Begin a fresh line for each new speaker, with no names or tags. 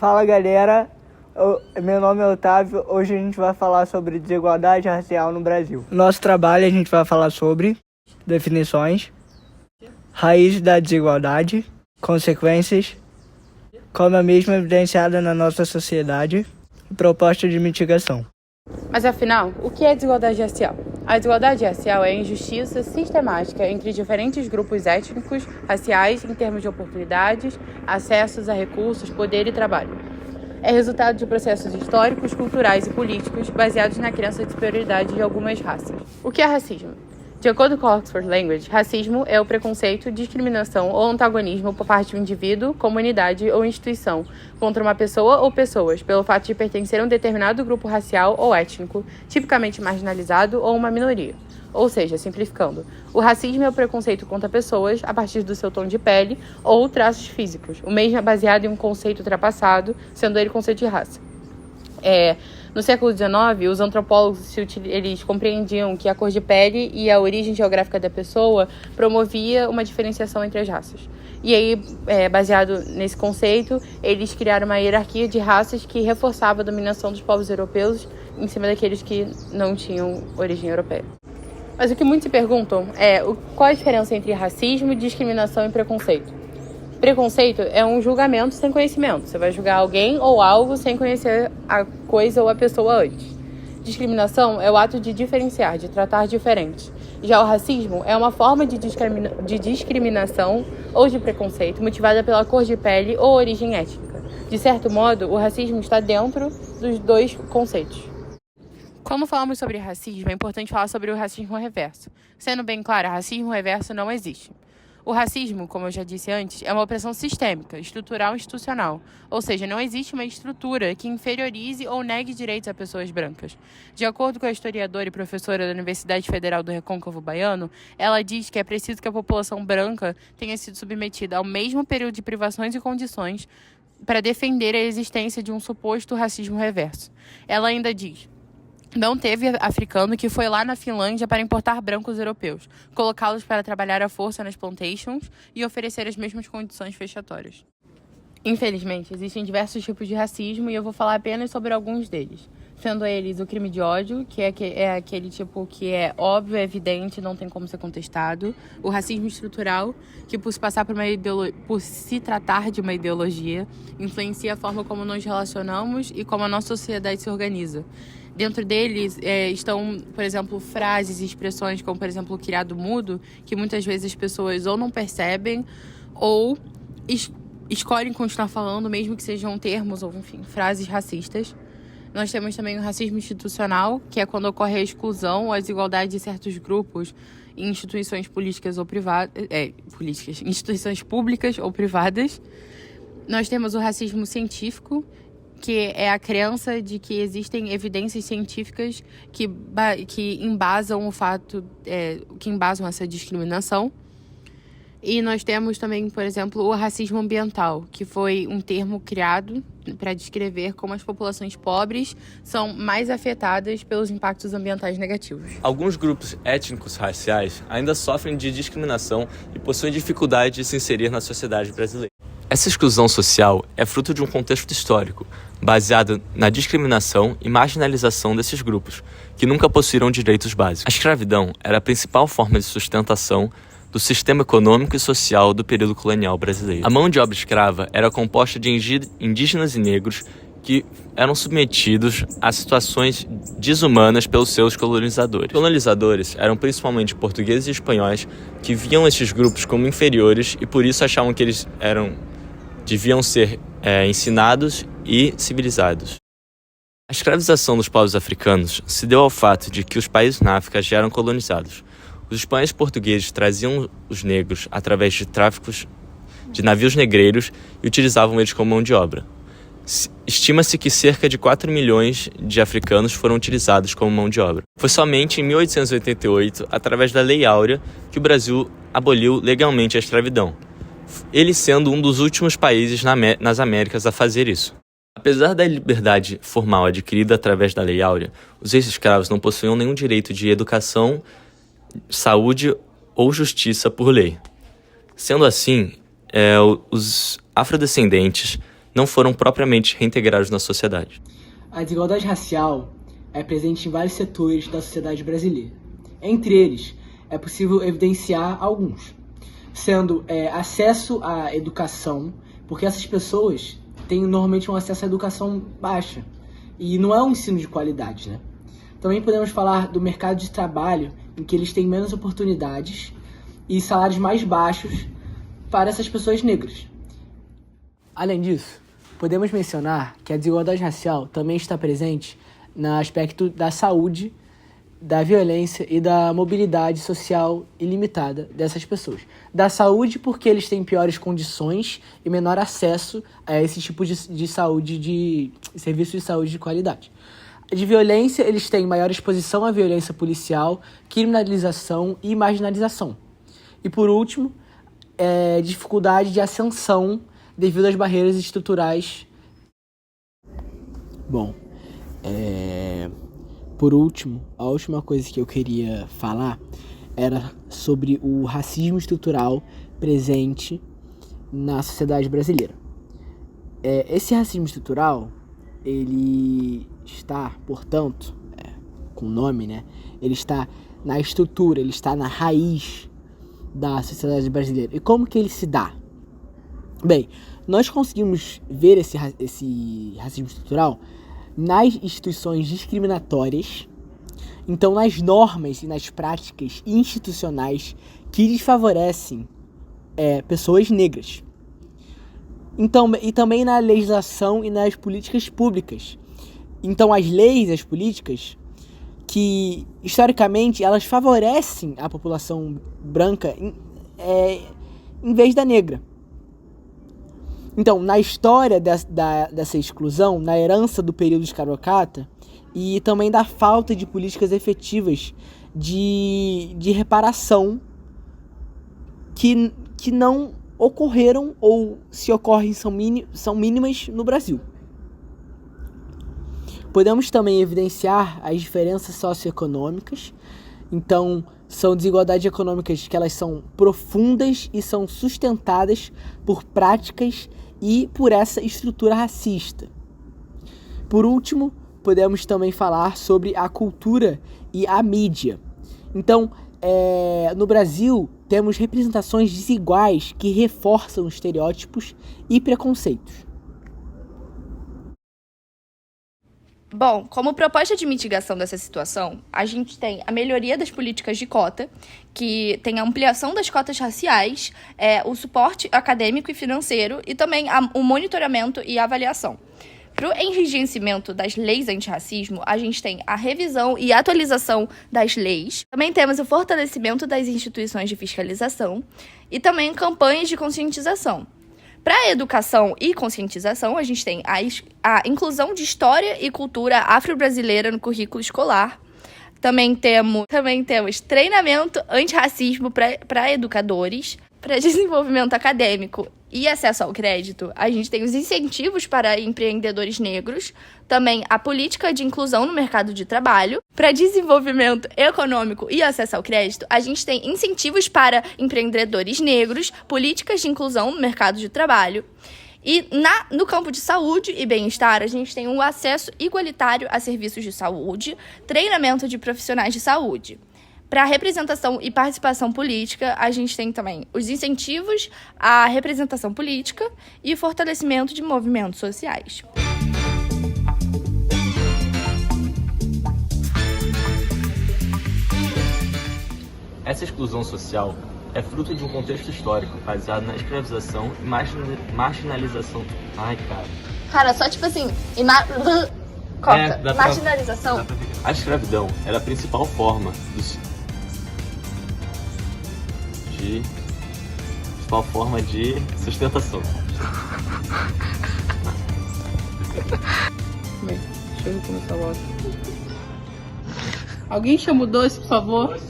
Fala galera, meu nome é Otávio. Hoje a gente vai falar sobre desigualdade racial no Brasil. No nosso trabalho a gente vai falar sobre definições, raízes da desigualdade, consequências, como a mesma evidenciada na nossa sociedade e propostas de mitigação.
Mas afinal, o que é desigualdade racial? A desigualdade racial é a injustiça sistemática entre diferentes grupos étnicos, raciais, em termos de oportunidades, acessos a recursos, poder e trabalho. É resultado de processos históricos, culturais e políticos baseados na crença de superioridade de algumas raças. O que é racismo? De acordo com a Oxford Language, racismo é o preconceito, discriminação ou antagonismo por parte de um indivíduo, comunidade ou instituição contra uma pessoa ou pessoas pelo fato de pertencer a um determinado grupo racial ou étnico, tipicamente marginalizado ou uma minoria. Ou seja, simplificando, o racismo é o preconceito contra pessoas a partir do seu tom de pele ou traços físicos. O mesmo é baseado em um conceito ultrapassado, sendo ele o conceito de raça. No século XIX, os antropólogos eles compreendiam que a cor de pele e a origem geográfica da pessoa promovia uma diferenciação entre as raças. E aí, baseado nesse conceito, eles criaram uma hierarquia de raças que reforçava a dominação dos povos europeus em cima daqueles que não tinham origem europeia. Mas o que muitos se perguntam é qual a diferença entre racismo, discriminação e preconceito? Preconceito é um julgamento sem conhecimento. Você vai julgar alguém ou algo sem conhecer a coisa ou a pessoa antes. Discriminação é o ato de diferenciar, de tratar diferente. Já o racismo é uma forma de discriminação ou de preconceito motivada pela cor de pele ou origem étnica. De certo modo, o racismo está dentro dos dois conceitos. Quando falamos sobre racismo, é importante falar sobre o racismo reverso. Sendo bem claro, racismo reverso não existe. O racismo, como eu já disse antes, é uma opressão sistêmica, estrutural e institucional. Ou seja, não existe uma estrutura que inferiorize ou negue direitos a pessoas brancas. De acordo com a historiadora e professora da Universidade Federal do Recôncavo Baiano, ela diz que é preciso que a população branca tenha sido submetida ao mesmo período de privações e condições para defender a existência de um suposto racismo reverso. Ela ainda diz: não teve africano que foi lá na Finlândia para importar brancos europeus, colocá-los para trabalhar à força nas plantations e oferecer as mesmas condições vexatórias. Infelizmente, existem diversos tipos de racismo e eu vou falar apenas sobre alguns deles. Sendo eles o crime de ódio, que é aquele tipo que é óbvio, é evidente, não tem como ser contestado. O racismo estrutural, que por se tratar de uma ideologia, influencia a forma como nos relacionamos e como a nossa sociedade se organiza. Dentro deles estão, por exemplo, frases e expressões como, por exemplo, o criado mudo, que muitas vezes as pessoas ou não percebem ou escolhem continuar falando, mesmo que sejam termos ou, enfim, frases racistas. Nós temos também o racismo institucional, que é quando ocorre a exclusão ou a desigualdade de certos grupos em instituições políticas ou privadas, instituições públicas ou privadas. Nós temos o racismo científico, que é a crença de que existem evidências científicas que embasam que embasam essa discriminação. E nós temos também, por exemplo, o racismo ambiental, que foi um termo criado para descrever como as populações pobres são mais afetadas pelos impactos ambientais negativos.
Alguns grupos étnicos raciais ainda sofrem de discriminação e possuem dificuldade de se inserir na sociedade brasileira. Essa exclusão social é fruto de um contexto histórico, baseado na discriminação e marginalização desses grupos, que nunca possuíram direitos básicos. A escravidão era a principal forma de sustentação do sistema econômico e social do período colonial brasileiro. A mão de obra escrava era composta de indígenas e negros que eram submetidos a situações desumanas pelos seus colonizadores. Os colonizadores eram principalmente portugueses e espanhóis que viam esses grupos como inferiores e por isso achavam que eles deviam ser ensinados e civilizados. A escravização dos povos africanos se deu ao fato de que os países na África já eram colonizados. Os espanhóis e portugueses traziam os negros através de tráficos de navios negreiros e utilizavam eles como mão de obra. Estima-se que cerca de 4 milhões de africanos foram utilizados como mão de obra. Foi somente em 1888, através da Lei Áurea, que o Brasil aboliu legalmente a escravidão, ele sendo um dos últimos países nas Américas a fazer isso. Apesar da liberdade formal adquirida através da Lei Áurea, os ex-escravos não possuíam nenhum direito de educação, saúde ou justiça por lei. Sendo assim, os afrodescendentes não foram propriamente reintegrados na sociedade.
A desigualdade racial é presente em vários setores da sociedade brasileira. Entre eles, é possível evidenciar alguns, sendo acesso à educação, porque essas pessoas têm normalmente um acesso à educação baixa, e não é um ensino de qualidade, né? Também podemos falar do mercado de trabalho, em que eles têm menos oportunidades e salários mais baixos para essas pessoas negras. Além disso, podemos mencionar que a desigualdade racial também está presente no aspecto da saúde, da violência e da mobilidade social ilimitada dessas pessoas. Da saúde, porque eles têm piores condições e menor acesso a esse tipo de saúde, de serviço de saúde de qualidade. De violência, eles têm maior exposição à violência policial, criminalização e marginalização. E por último, dificuldade de ascensão devido às barreiras estruturais. Bom, por último, a última coisa que eu queria falar era sobre o racismo estrutural presente na sociedade brasileira. Esse racismo estrutural, ele está, portanto, com o nome, né? Ele está na estrutura, ele está na raiz da sociedade brasileira. E como que ele se dá? Bem, nós conseguimos ver esse racismo estrutural nas instituições discriminatórias, então nas normas e nas práticas institucionais que desfavorecem pessoas negras. Então, e também na legislação e nas políticas públicas. Então as leis e as políticas que, historicamente, elas favorecem a população branca em vez da negra. Então, na história dessa exclusão, na herança do período escravocrata e também da falta de políticas efetivas de reparação que não ocorreram ou, se ocorrem, são mínimas no Brasil. Podemos também evidenciar as diferenças socioeconômicas. Então, são desigualdades econômicas que elas são profundas e são sustentadas por práticas e por essa estrutura racista. Por último, podemos também falar sobre a cultura e a mídia. Então, no Brasil, temos representações desiguais que reforçam estereótipos e preconceitos.
Bom, como proposta de mitigação dessa situação, a gente tem a melhoria das políticas de cota, que tem a ampliação das cotas raciais, o suporte acadêmico e financeiro e também o monitoramento e avaliação. Para o enrijecimento das leis antirracismo, a gente tem a revisão e atualização das leis. Também temos o fortalecimento das instituições de fiscalização e também campanhas de conscientização. Para a educação e conscientização, a gente tem a inclusão de história e cultura afro-brasileira no currículo escolar. Também temos treinamento antirracismo para educadores. Para desenvolvimento acadêmico e acesso ao crédito, a gente tem os incentivos para empreendedores negros, também a política de inclusão no mercado de trabalho. Para desenvolvimento econômico e acesso ao crédito, a gente tem incentivos para empreendedores negros, políticas de inclusão no mercado de trabalho. E no campo de saúde e bem-estar, a gente tem um acesso igualitário a serviços de saúde, treinamento de profissionais de saúde. Para a representação e participação política, a gente tem também os incentivos à representação política e fortalecimento de movimentos sociais.
Essa exclusão social é fruto de um contexto histórico baseado na escravização e marginalização. Ai, cara.
Cara, só tipo assim, marginalização.
A escravidão era a principal forma de sustentação.
Bem, deixa eu começar logo. Alguém chama o doce, por favor?